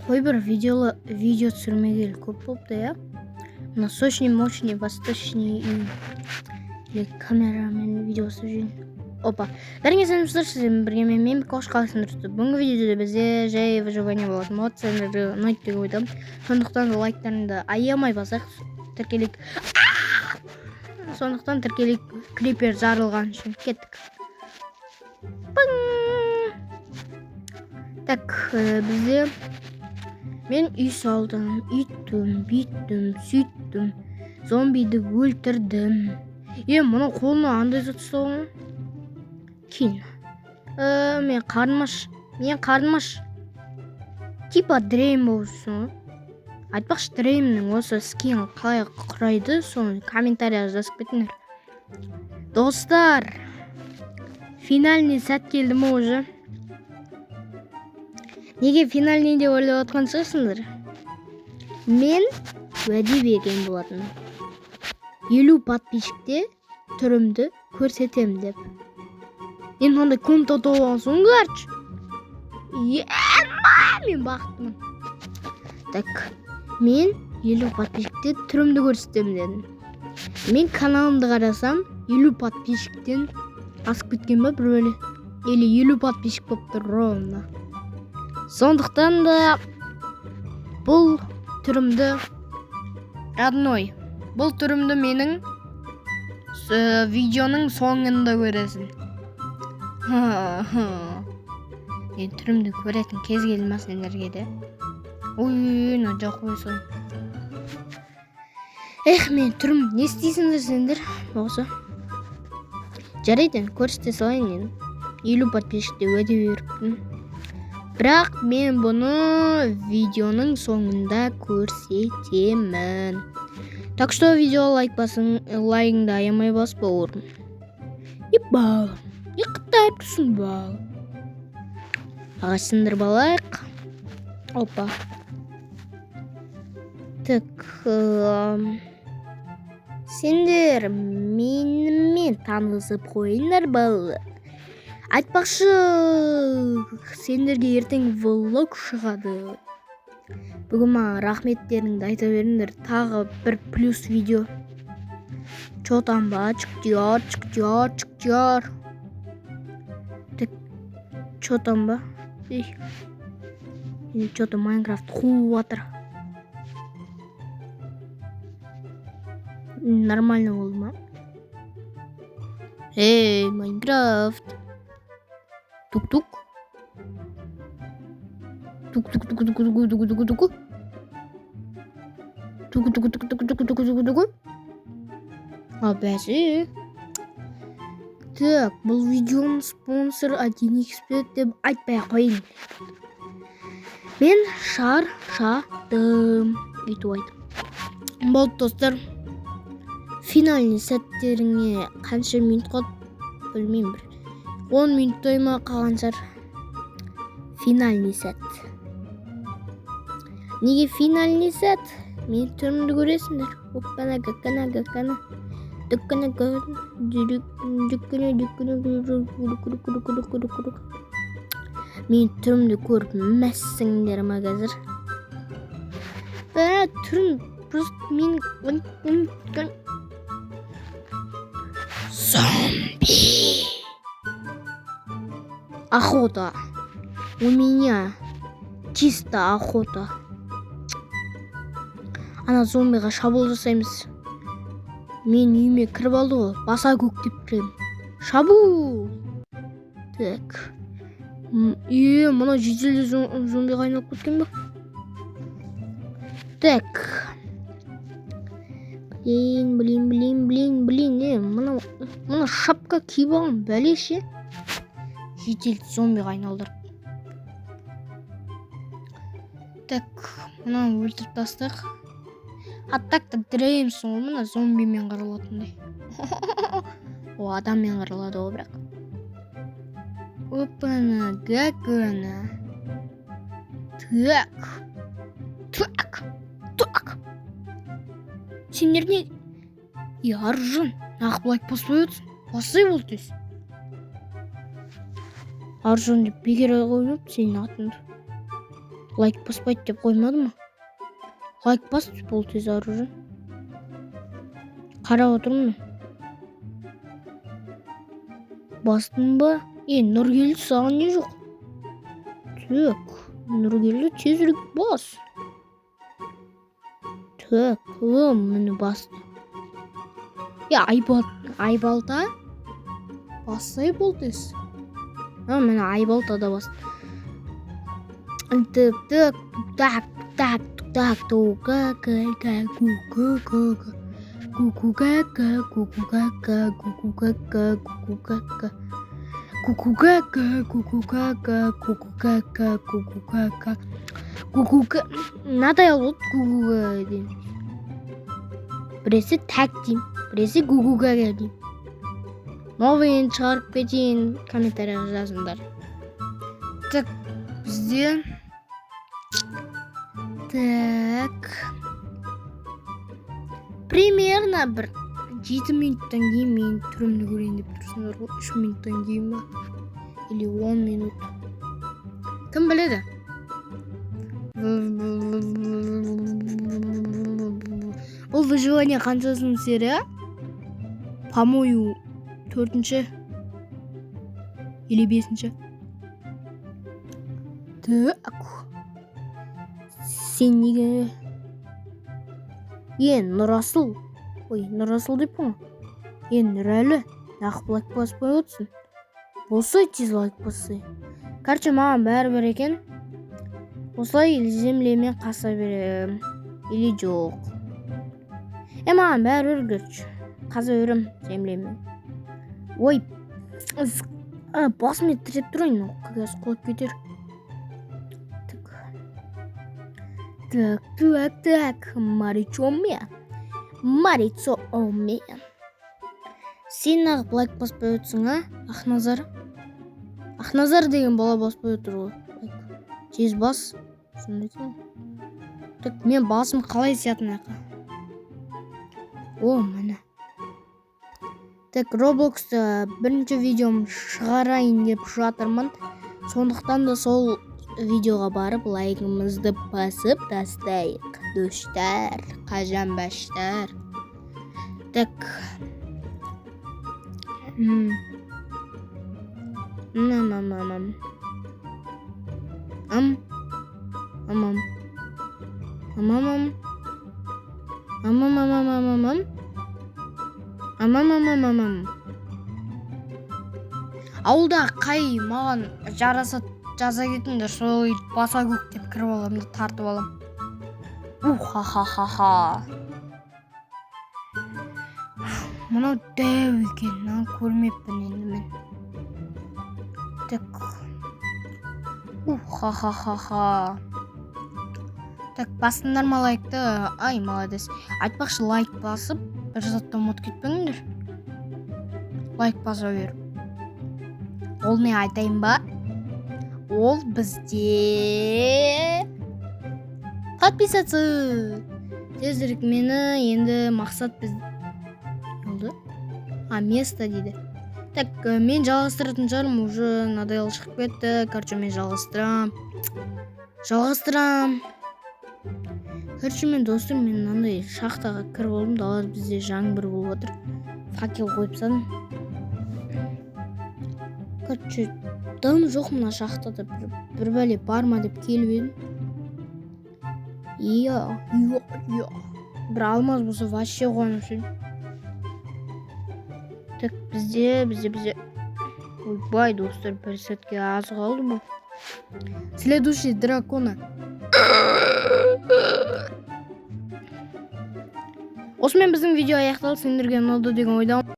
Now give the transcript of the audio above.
Ой, бір видео түсірмегелі көп болыпты, иә? Мына сочный, мощный, восточный или камерамен видеосы жүрген. Опа. Бәріңе сәлемдер, сіздермен бірге мен Микош қалайсыңдар? Бүгінгі видеода бізде жай выживание болады. Мод сендерге ұнайды деп ойладым. Сондықтан лайктарыңды аямай басақ тіркелік. Сондықтан тіркелік крипер жарылған үшін кеттік. Так, бізде мен үй салдым, үйттім, бүйттім, сөйттім, зомбиді өлтірдім. Мұны қолына андай зат ұстауым. Кейін. Мен қарнымаш. Типа дрейм болсын. Айтпақшы дреймнің осы скин қалай құрайды, соны комментария жазып кетіңдер. Достар, финальный сәт келді ме уже? Неге финальный деп ойлап отқан шығарсыңдар? Мен уәде берген болатын. 50 подписчикте түрімді көрсетем деп. Мен ондай комната толған соң қарч. Мен бақыттымын. Так, мен 50 подписчикте түрімді көрсетем дедім. Мен каналымды қарасам 50 подписчиктен асып кеткен ба бір бөле? Или 50 подписчик болып тұр ровно. Сондықтан да бұл түрімді родной. Бұл түрімді менің видеоның соңында көресің. Мен түрімді көретін кез келмес сендерге де. Ой, жоқ қойсың. Мен түрім не істейсіңдер сендер? Осы. Жарайды, көрсете салайын мен. 50 подписчикте уәде беріппін. Бірақ мен бұны видеоның соңында көрсетемін. Так что видео лайкыңды аямай бас бауырым. Не қытайып тұрсың ба? Ағашсындыр балайық. Опа. Так, сендер менімен танысып қойыңдар балы. Айтпақшы, сендерге ертең влог шығады. Бүгін маған рахметтеріңді айта беріңдер. Тағы бір плюс видео. Чо там ба? Чықтияр. Так, чо там ба? Чо-то Майнкрафт қуып атыр. Нормально болды ма? Майнкрафт. Тук-тук. Бәсі. Так, бұл видеоның спонсор 1xbet деп айтпай қойын. Мен шардым. Үйтіп айтым. Болды достар. Финальный сәттеріңе қанша минут қалды? Білмеймін бір. 10 минут тойма қалған шығар. Финальный сәт. Неге финальный сәт? Мен түрімді көресіңдер. Оппана. Мен түрімді көріп мәссіңдер ма қазір? Түрім просто мен... Зомби! Охота. У меня чисто охота. Ана зомбиға шабуыл жасаймыз. Мен үйіме кіріп алды ғой, баса көктеп кірем. Шабуыл! Так. Мұна жеделі зомбиға айналып кеткен ба? Так. Блин. Мұна шапка киіп алған бәлеше. Жедел зомбиға айналдырып. Так, мұнан өлтіріп тастық. Аттақта дреймсің ол мұна зомбимен қырылатындай. О, адаммен қырылады ол бірақ. Опана, гакана. Так. Сендер не? Аржан, нақ лайк баспай өтсін. Басай бол тез. Аржан деп бекер қойып сенің атыңды. Лайк баспайды деп қоймады ма? Лайк бас, бол тез ары. Қарап отырмын мен. Бастың ба? Нұргелді, саған не жоқ? Так, Нұргелді тезірек бас. Так, мені басты. Айбалта? Бассай болдыз. Мені Айбалта да басты. Мынадай алып гугуга дейм. Біресе так дейм, біресе гугуга дейм. Новыйын шығарып кетейін, комментарияға жазыңдар. Так, бізде примерно бір 7 минуттан кейін мен түрімді көрейін деп тұрсыңдар ғой. 3 минуттан кейін ба? Или 10 минут. Кім біледі? Бұл выживание қаншасының серия? По-моему, 4-ші или 5-ші. Так. Сен неге? Нұрасыл. Нұрасыл деп қой. Нұрәлі. Нақ лайк баспай отсын. Болсай тез лайк бассай. Короче, маған бәрібір екен. Осылай землемен қаса берем. Или жоқ. Маған бәрібір көрші. Қаза өрім землемен. Ой. Басымен тіреп тұрайын. Қағаз қойып кетер. Так. Марицо мен. Сен ағып лайк баспай өтсің, Ақназар деген бала баспай өтір ғой. Тез бас. Так, мен басым қалай сиятын ақа. Міне. Так, Roblox'та бірінші видеом шығарайын деп жатырмын. Сондықтан да сол видеоға барып лайкымызды басып тастайық. Достар, қажанбаштар. Так. Ауылда қай маған жараса жаза кетіңдер, сол баса көк деп кіріп аламын да тартып алам. Ха. Мұнау дәу екен, көрмеппін енді мен. Так. Ха. Так, басыңдар ма лайкты? Ай, молодец. Айтпақшы, лайк басып, бір заттан ұмытып кетпеңдер. Лайк баса бер. Ол не айтайын ба? Ол бізде подписаться. Тезірек мені енді мақсат біз болды. Место дейді. Так, мен жалғастыратын жарым уже надоел шығып кетті. Короче, мен жалғастырам. Короче, мен достым, мен мынандай шахтаға кіріп болдым. Далада бізде жаңбыр болып отыр. Факел қойып садым. Короче, дым жоқ мына шахтада, бір бәле бар ма деп келіп едім. Бір алмаз болса вообще қуанып едім. Так, бізде. Ойбай, достар, бір сәтке аз қалды ма? Следующий дракона. Осымен біздің видео аяқталды. Сендерге ұнады деген ойдамын.